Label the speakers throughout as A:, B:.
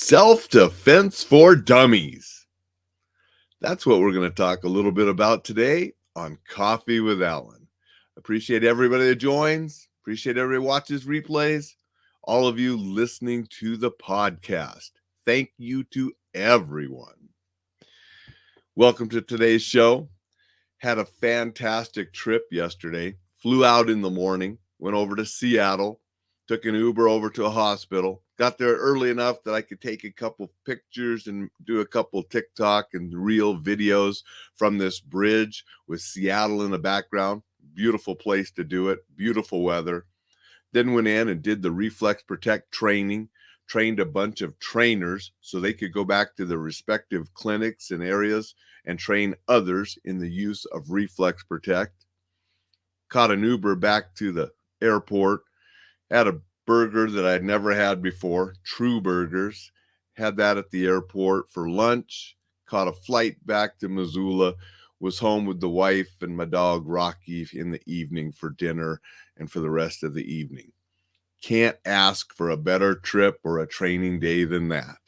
A: Self-defense for dummies. That's what we're going to talk a little bit about today on Coffee with Alain. Appreciate everybody that joins. Appreciate everybody who watches replays. All of you listening to the podcast. Thank you to everyone. Welcome to today's show. Had a fantastic trip yesterday. Flew out in the morning. Went over to Seattle. Took an Uber over to a hospital. Got there early enough that I could take a couple pictures and do a couple TikTok and reel videos from this bridge with Seattle in the background. Beautiful place to do it. Beautiful weather. Then went in and did the Reflex Protect training. Trained a bunch of trainers so they could go back to their respective clinics and areas and train others in the use of Reflex Protect. Caught an Uber back to the airport. Had a burger that I'd never had before, True Burgers. Had that at the airport for lunch. Caught a flight back to Missoula. Was home with the wife and my dog Rocky in the evening for dinner and for the rest of the evening. Can't ask for a better trip or a training day than that.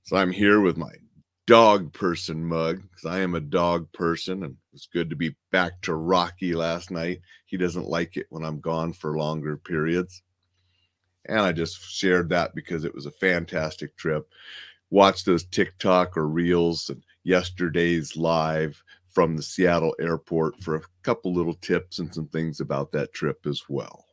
A: So I'm here with my dog person mug because I am a dog person, and it's good to be back to Rocky last night. He doesn't like it when I'm gone for longer periods. And I just shared that because it was a fantastic trip. Watched those TikTok or reels and yesterday's live from the Seattle airport for a couple little tips and some things about that trip as well.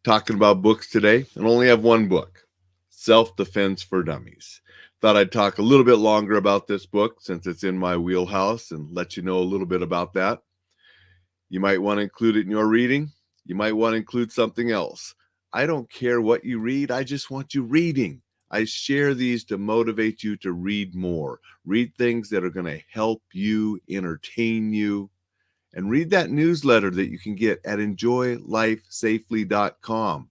A: Talking about books today, and only have one book, Self-Defense for Dummies. Thought I'd talk a little bit longer about this book since it's in my wheelhouse and let you know a little bit about that. You might want to include it in your reading. You might want to include something else. I don't care what you read. I just want you reading. I share these to motivate you to read more. Read things that are going to help you, entertain you. And read that newsletter that you can get at enjoylifesafely.com.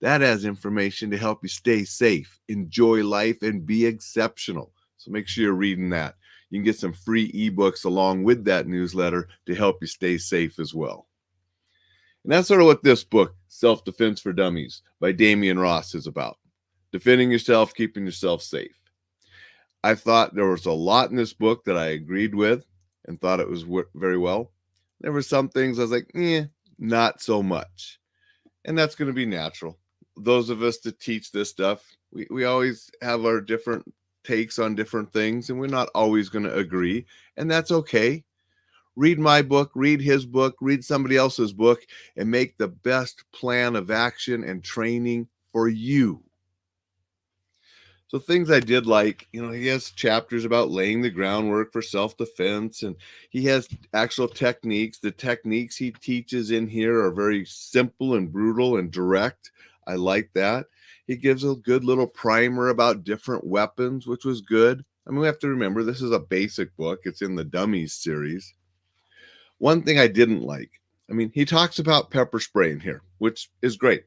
A: That has information to help you stay safe, enjoy life, and be exceptional. So make sure you're reading that. You can get some free ebooks along with that newsletter to help you stay safe as well. And that's sort of what this book, Self-Defense for Dummies by Damian Ross, is about. Defending yourself, keeping yourself safe. I thought there was a lot in this book that I agreed with and thought it was very well. There were some things I was like, not so much. And that's going to be natural. Those of us that teach this stuff, we always have our different takes on different things, and we're not always going to agree. And that's okay. Read my book, read his book, read somebody else's book, and make the best plan of action and training for you. So things I did like, he has chapters about laying the groundwork for self-defense, and he has actual techniques. The techniques he teaches in here are very simple and brutal and direct. I like that. He gives a good little primer about different weapons, which was good. I mean, we have to remember this is a basic book. It's in the Dummies series. One thing I didn't like, he talks about pepper spray in here, which is great.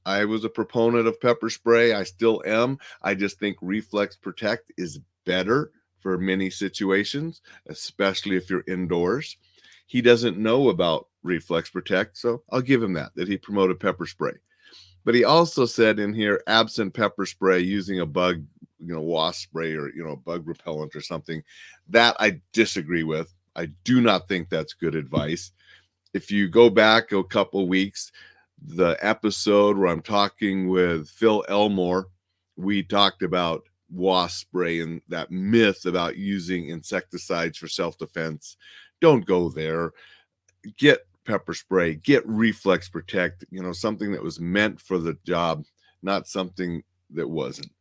A: I was a proponent of pepper spray. I still am. I just think Reflex Protect is better for many situations, especially if you're indoors. He doesn't know about Reflex Protect, so I'll give him that he promoted pepper spray. But he also said in here, absent pepper spray, using a bug, wasp spray or, a bug repellent or something, that I disagree with. I do not think that's good advice. If you go back a couple weeks, the episode where I'm talking with Phil Elmore, we talked about wasp spray and that myth about using insecticides for self-defense. Don't go there. Get pepper spray, get Reflex Protect, something that was meant for the job, not something that wasn't.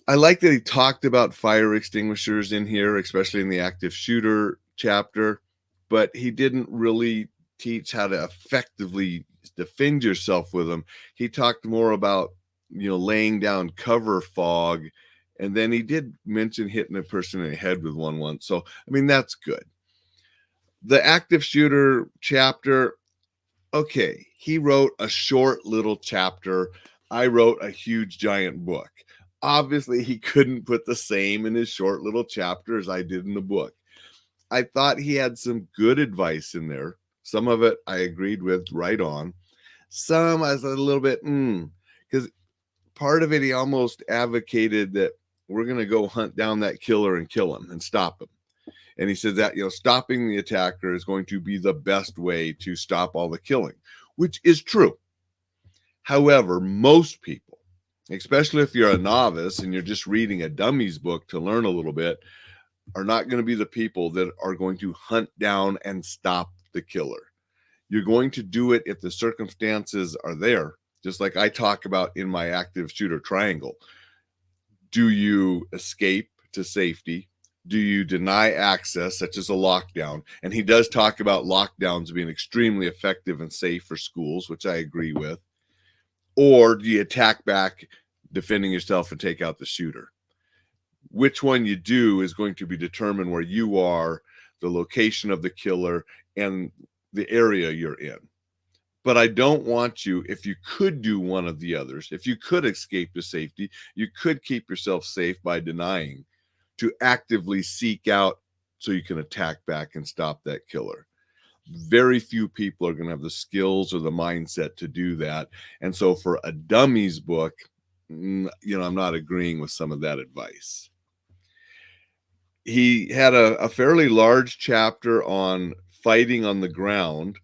A: I like that he talked about fire extinguishers in here, especially in the active shooter chapter, but he didn't really teach how to effectively defend yourself with them. He talked more about, laying down cover fog. And then he did mention hitting a person in the head with one once. So, that's good. The active shooter chapter, okay, he wrote a short little chapter. I wrote a huge giant book. Obviously, he couldn't put the same in his short little chapter as I did in the book. I thought he had some good advice in there. Some of it I agreed with right on. Some I was a little bit, because part of it, he almost advocated that we're going to go hunt down that killer and kill him and stop him. And he said that, stopping the attacker is going to be the best way to stop all the killing, which is true. However, most people, especially if you're a novice and you're just reading a Dummies book to learn a little bit, are not going to be the people that are going to hunt down and stop the killer. You're going to do it if the circumstances are there, just like I talk about in my active shooter triangle. Do you escape to safety? Do you deny access, such as a lockdown? And he does talk about lockdowns being extremely effective and safe for schools, which I agree with. Or do you attack back, defending yourself, and take out the shooter? Which one you do is going to be determined where you are, the location of the killer, and the area you're in. But I don't want you, if you could do one of the others, if you could escape to safety, you could keep yourself safe by denying, to actively seek out so you can attack back and stop that killer. Very few people are going to have the skills or the mindset to do that. And so for a Dummies book, I'm not agreeing with some of that advice. He had a fairly large chapter on fighting on the ground,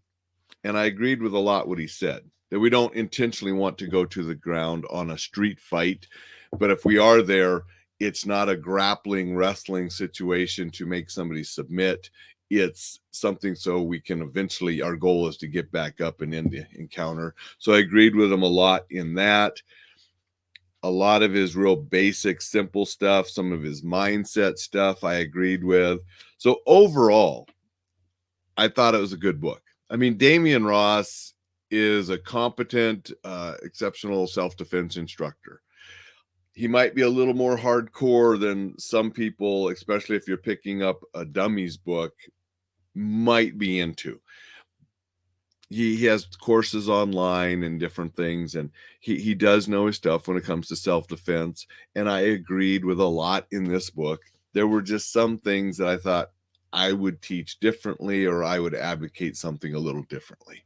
A: and I agreed with a lot what he said, that we don't intentionally want to go to the ground on a street fight, but if we are there, it's not a grappling, wrestling situation to make somebody submit. It's something so we can eventually, our goal is to get back up and end the encounter. So I agreed with him a lot in that. A lot of his real basic, simple stuff, some of his mindset stuff I agreed with. So overall, I thought it was a good book. I mean, Damian Ross is a competent, exceptional self-defense instructor. He might be a little more hardcore than some people, especially if you're picking up a Dummies book, might be into. He has courses online and different things, and he does know his stuff when it comes to self-defense. And I agreed with a lot in this book. There were just some things that I thought I would teach differently, or I would advocate something a little differently.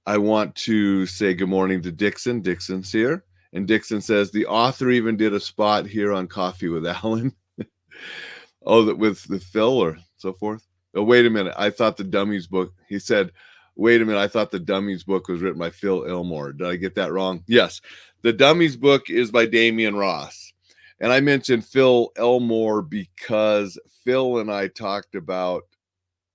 A: I want to say good morning to Dixon. Dixon's here. And Dixon says, the author even did a spot here on Coffee with Alain. Oh, with Phil or so forth. Oh, wait a minute. I thought the Dummies book, he said, wait a minute. I thought the Dummies book was written by Phil Elmore. Did I get that wrong? Yes. The Dummies book is by Damian Ross. And I mentioned Phil Elmore because Phil and I talked about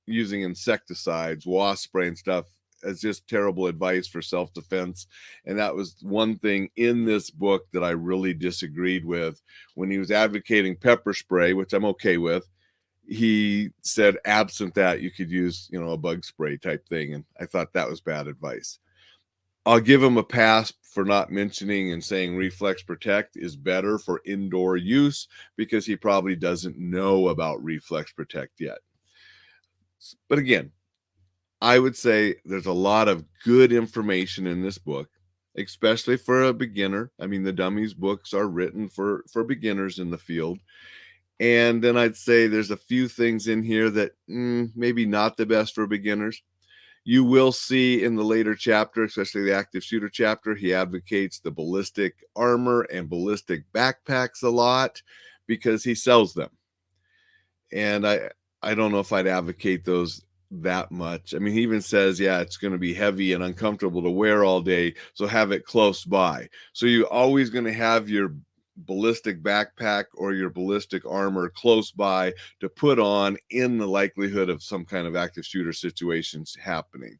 A: using insecticides, wasp spray and stuff, as just terrible advice for self-defense. And that was one thing in this book that I really disagreed with. When he was advocating pepper spray, which I'm okay with, he said absent that you could use, a bug spray type thing. And I thought that was bad advice. I'll give him a pass for not mentioning and saying Reflex Protect is better for indoor use, because he probably doesn't know about Reflex Protect yet. But again, I would say there's a lot of good information in this book, especially for a beginner. I mean, the Dummies books are written for beginners in the field. And then I'd say there's a few things in here that maybe not the best for beginners. You will see in the later chapter, especially the active shooter chapter, he advocates the ballistic armor and ballistic backpacks a lot because he sells them. And I don't know if I'd advocate those that much. I mean, he even says, yeah, it's going to be heavy and uncomfortable to wear all day, so have it close by. So you're always going to have your ballistic backpack or your ballistic armor close by to put on in the likelihood of some kind of active shooter situations happening.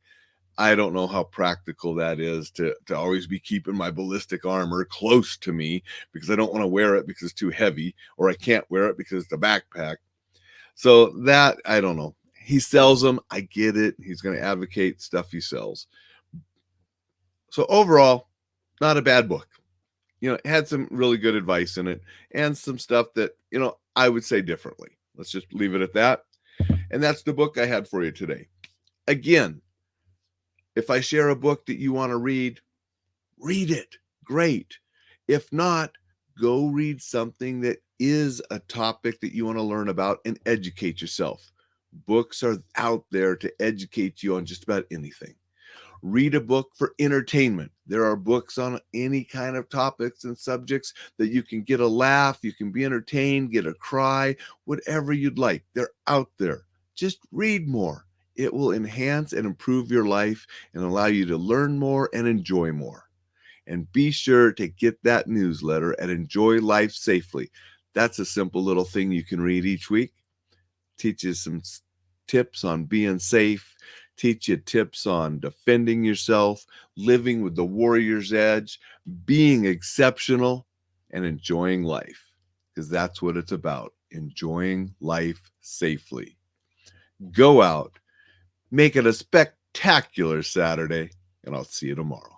A: I don't know how practical that is to always be keeping my ballistic armor close to me, because I don't want to wear it because it's too heavy, or I can't wear it because it's a backpack. So that, I don't know. He sells them. I get it. He's going to advocate stuff he sells. So overall, not a bad book. It had some really good advice in it and some stuff that, I would say differently. Let's just leave it at that. And that's the book I had for you today. Again, if I share a book that you want to read it. Great. If not, go read something that is a topic that you want to learn about and educate yourself. Books are out there to educate you on just about anything. Read a book for entertainment. There are books on any kind of topics and subjects that you can get a laugh, you can be entertained, get a cry, whatever you'd like. They're out there. Just read more. It will enhance and improve your life and allow you to learn more and enjoy more. And be sure to get that newsletter at Enjoy Life Safely. That's a simple little thing you can read each week. Teaches some tips on being safe, teach you tips on defending yourself, living with the warrior's edge, being exceptional, and enjoying life. Because that's what it's about, enjoying life safely. Go out, make it a spectacular Saturday, and I'll see you tomorrow.